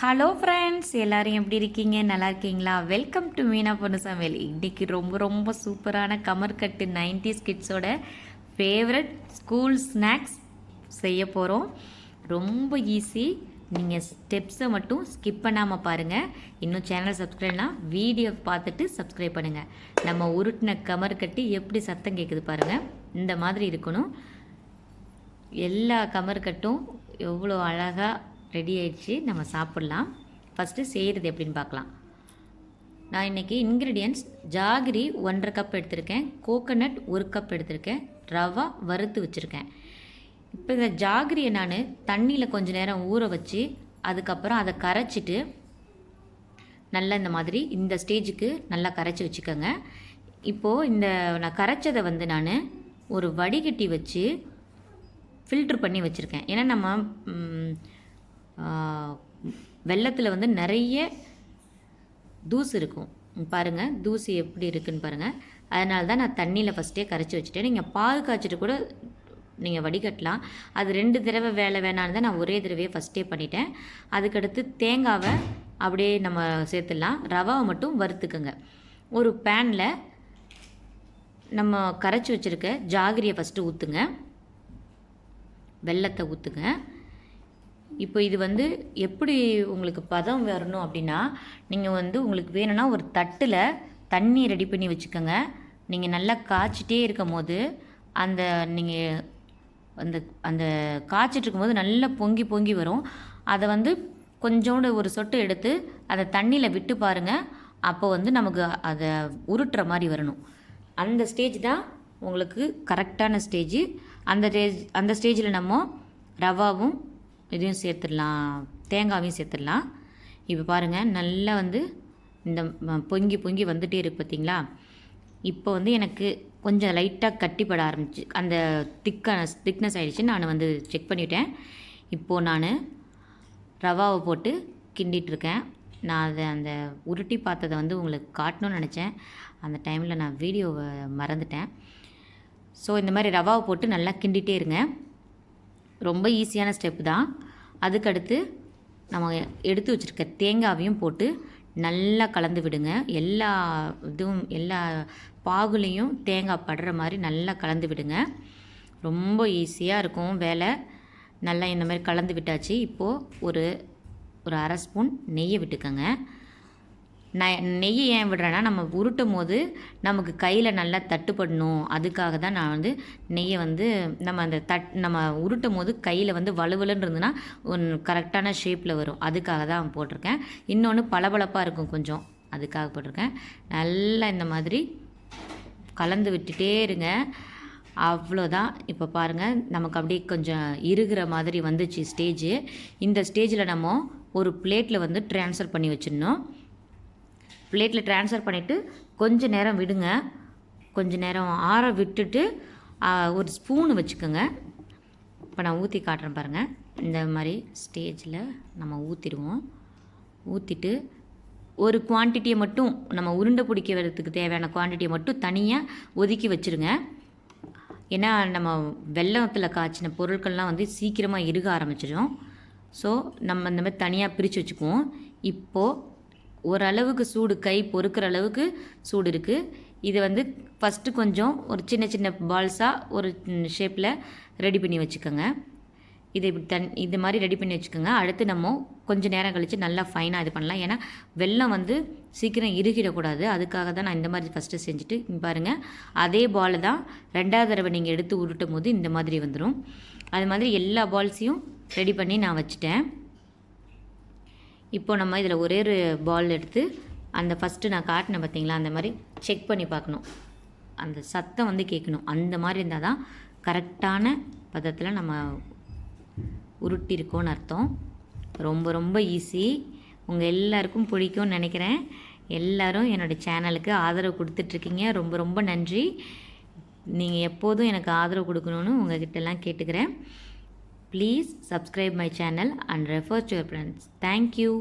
Hello friends, எல்லோரும் எப்படி இருக்கீங்க? நல்லா இருக்கீங்களா? வெல்கம் டு மீனா பொண்ணு சமையல். இன்றைக்கி ரொம்ப சூப்பரான கமர்கட்டு 90's கிட்ஸோட ஃபேவரட் ஸ்கூல் ஸ்நாக்ஸ் செய்ய போகிறோம். ரொம்ப ஈஸி. நீங்கள் ஸ்டெப்ஸை மட்டும் ஸ்கிப் பண்ணாமல் பாருங்கள். இன்னும் சேனல் சப்ஸ்கிரைப்னா வீடியோ பார்த்துட்டு சப்ஸ்கிரைப் பண்ணுங்கள். நம்ம உருட்டின கமர்கட்டு எப்படி சத்தம் கேட்குது பாருங்கள். இந்த மாதிரி இருக்கணும். எல்லா கமர்கட்டும் எவ்வளோ அழகாக ரெடி ஆயிடுச்சு. நம்ம சாப்பிட்லாம். ஃபஸ்ட்டு செய்கிறது எப்படின்னு பார்க்கலாம். நான் இன்றைக்கி இன்க்ரீடியன்ட்ஸ் ஜாகிரி 1.5 கப் எடுத்திருக்கேன், கோகோனட் 1 கப் எடுத்திருக்கேன், ரவா வறுத்து வச்சுருக்கேன். இப்போ இந்த ஜாகிரியை நான் தண்ணியில் கொஞ்சம் நேரம் ஊற வச்சு அதுக்கப்புறம் அதை கரைச்சிட்டு நல்லா இந்த மாதிரி இந்த ஸ்டேஜுக்கு நல்லா கரைச்சி வச்சுக்கோங்க. இப்போது இந்த நான் கரைச்சதை நான் ஒரு வடிகட்டி வச்சு ஃபில்ட்ரு பண்ணி வச்சுருக்கேன். ஏன்னா நம்ம வெள்ளத்தில் நிறைய தூசு இருக்கும் பாருங்கள். தூசு எப்படி இருக்குதுன்னு பாருங்கள். அதனால தான் நான் தண்ணியில் ஃபஸ்ட்டே கரைச்சி வச்சுட்டேன். நீங்கள் பால் காய்ச்சிட்டு கூட நீங்கள் வடிகட்டலாம். அது 2 தடவை வேலை வேணான்னு தான் நான் ஒரே தடவையே ஃபஸ்ட்டே பண்ணிட்டேன். அதுக்கடுத்து தேங்காவை அப்படியே நம்ம சேர்த்துடலாம். ரவாவை மட்டும் வறுத்துக்குங்க. ஒரு பேனில் நம்ம கரைச்சி வச்சுருக்க ஜாகிரியை ஃபஸ்ட்டு ஊற்றுங்க, வெல்லத்தை ஊற்றுங்க. இப்போ இது எப்படி உங்களுக்கு பதம் வரணும் அப்படின்னா, நீங்கள் உங்களுக்கு வேணும்னா ஒரு தட்டில் தண்ணி ரெடி பண்ணி வச்சுக்கோங்க. நீங்கள் நல்லா காய்ச்சிட்டே இருக்கும் போது நீங்கள் அந்த காய்ச்சிட்டு இருக்கும்போது நல்லா பொங்கி வரும். அதை கொஞ்சோண்டு ஒரு சொட்டு எடுத்து அதை தண்ணியில் விட்டு பாருங்கள். அப்போ நமக்கு அதை உருட்டுற மாதிரி வரணும். அந்த ஸ்டேஜ் தான் உங்களுக்கு கரெக்டான ஸ்டேஜ். அந்த ஸ்டேஜில் நம்ம ரவாவும் இதையும் சேர்த்துடலாம், தேங்காவையும் சேர்த்துடலாம். இப்போ பாருங்கள், நல்லா இந்த பொங்கி வந்துகிட்டே இருக்குது பார்த்தீங்களா? இப்போ எனக்கு கொஞ்சம் லைட்டாக கட்டிப்பட ஆரம்பிச்சு, அந்த திக்னஸ் ஆகிடுச்சு. நான் செக் பண்ணிவிட்டேன். இப்போது நான் ரவாவை போட்டு கிண்டிகிட்ருக்கேன். நான் அந்த உருட்டி பார்த்ததை உங்களுக்கு காட்டணும்னு நினச்சேன். அந்த டைமில் நான் வீடியோவை மறந்துட்டேன். ஸோ இந்த மாதிரி ரவாவை போட்டு நல்லா கிண்டிகிட்டே இருங்க. ரொம்ப ஈஸியான ஸ்டெப்பு தான். அதுக்கடுத்து நம்ம எடுத்து வச்சுருக்க தேங்காவையும் போட்டு நல்லா கலந்து விடுங்க. எல்லா பாகுலையும் தேங்காய் படுற மாதிரி நல்லா கலந்து விடுங்க. ரொம்ப ஈஸியாக இருக்கும் வேலை. நல்லா இந்த மாதிரி கலந்து விட்டாச்சு. இப்போது ஒரு 1/2 ஸ்பூன் நெய்யை விட்டுக்கோங்க. நெய்யை ஏன் விடுறேன்னா, நம்ம உருட்டும் போது நமக்கு கையில் நல்லா தட்டுப்படணும். அதுக்காக தான் நான் நெய்யை நம்ம உருட்டும் போது கையில் வலுவலுன்னு இருந்ததுன்னா கரெக்டான ஷேப்பில் வரும். அதுக்காக தான் போட்டிருக்கேன். இன்னொன்று பளபளப்பாக இருக்கும் கொஞ்சம், அதுக்காக போட்டிருக்கேன். நல்லா இந்த மாதிரி கலந்து விட்டுட்டே இருங்க. அவ்வளோதான். இப்போ பாருங்கள், நமக்கு அப்படியே கொஞ்சம் இறுகிற மாதிரி வந்துச்சு ஸ்டேஜு. இந்த ஸ்டேஜில் நம்ம ஒரு பிளேட்டில் ட்ரான்ஸ்ஃபர் பண்ணி வச்சிடணும். பிளேட்டில் ட்ரான்ஸ்ஃபர் பண்ணிவிட்டு கொஞ்சம் நேரம் விடுங்க. கொஞ்சம் நேரம் ஆற விட்டுட்டு ஒரு ஸ்பூனு வச்சுக்கோங்க. இப்போ நான் ஊற்றி காட்டுறேன் பாருங்கள். இந்த மாதிரி ஸ்டேஜில் நம்ம ஊற்றிடுவோம். ஊற்றிட்டு ஒரு குவான்டிட்டியை மட்டும், நம்ம உருண்டை பிடிக்கிறதுக்கு தேவையான குவான்டிட்டியை மட்டும் தனியாக ஒதுக்கி வச்சுருங்க. ஏன்னா நம்ம வெல்லத்தில் காய்ச்சின பொருட்கள்லாம் சீக்கிரமாக இறுக ஆரம்பிச்சிடும். ஸோ நம்ம இந்த மாதிரி தனியாக பிரித்து வச்சுக்குவோம். இப்போது ஓரளவுக்கு சூடு, கை பொறுக்கிற அளவுக்கு சூடு இருக்குது. இது ஃபஸ்ட்டு கொஞ்சம் ஒரு சின்ன பால்ஸாக ஒரு ஷேப்பில் ரெடி பண்ணி வச்சுக்கோங்க. இது இப்படி இது மாதிரி ரெடி பண்ணி வச்சுக்கோங்க. அடுத்து நம்ம கொஞ்சம் நேரம் கழித்து நல்லா ஃபைனாக இது பண்ணலாம். ஏன்னா வெல்லம் சீக்கிரம் இறுகிடக்கூடாது. அதுக்காக தான் நான் இந்த மாதிரி ஃபஸ்ட்டு செஞ்சுட்டு, பாருங்கள், அதே பால் தான் 2வது தடவை நீங்கள் எடுத்து உருட்டும் போது இந்த மாதிரி வந்துடும். அது மாதிரி எல்லா பால்ஸையும் ரெடி பண்ணி நான் வச்சுட்டேன். இப்போ நம்ம இதில் ஒரே ஒரு பால் எடுத்து அந்த ஃபஸ்ட்டு நான் காட்டினேன் பார்த்தீங்களா, அந்த மாதிரி செக் பண்ணி பார்க்கணும். அந்த சத்தம் கேட்கணும். அந்த மாதிரி இருந்தால் தான் கரெக்டான பதத்தில் நம்ம உருட்டியிருக்கோன்னு அர்த்தம். ரொம்ப ஈஸி. உங்கள் எல்லாருக்கும் பிடிக்கும்னு நினைக்கிறேன். எல்லோரும் என்னோடய சேனலுக்கு ஆதரவு கொடுத்துட்ருக்கீங்க. ரொம்ப நன்றி. நீங்கள் எப்போதும் எனக்கு ஆதரவு கொடுக்கணுன்னு உங்கள்கிட்டலாம் கேட்டுக்கிறேன். Please subscribe my channel and refer to your friends. Thank you.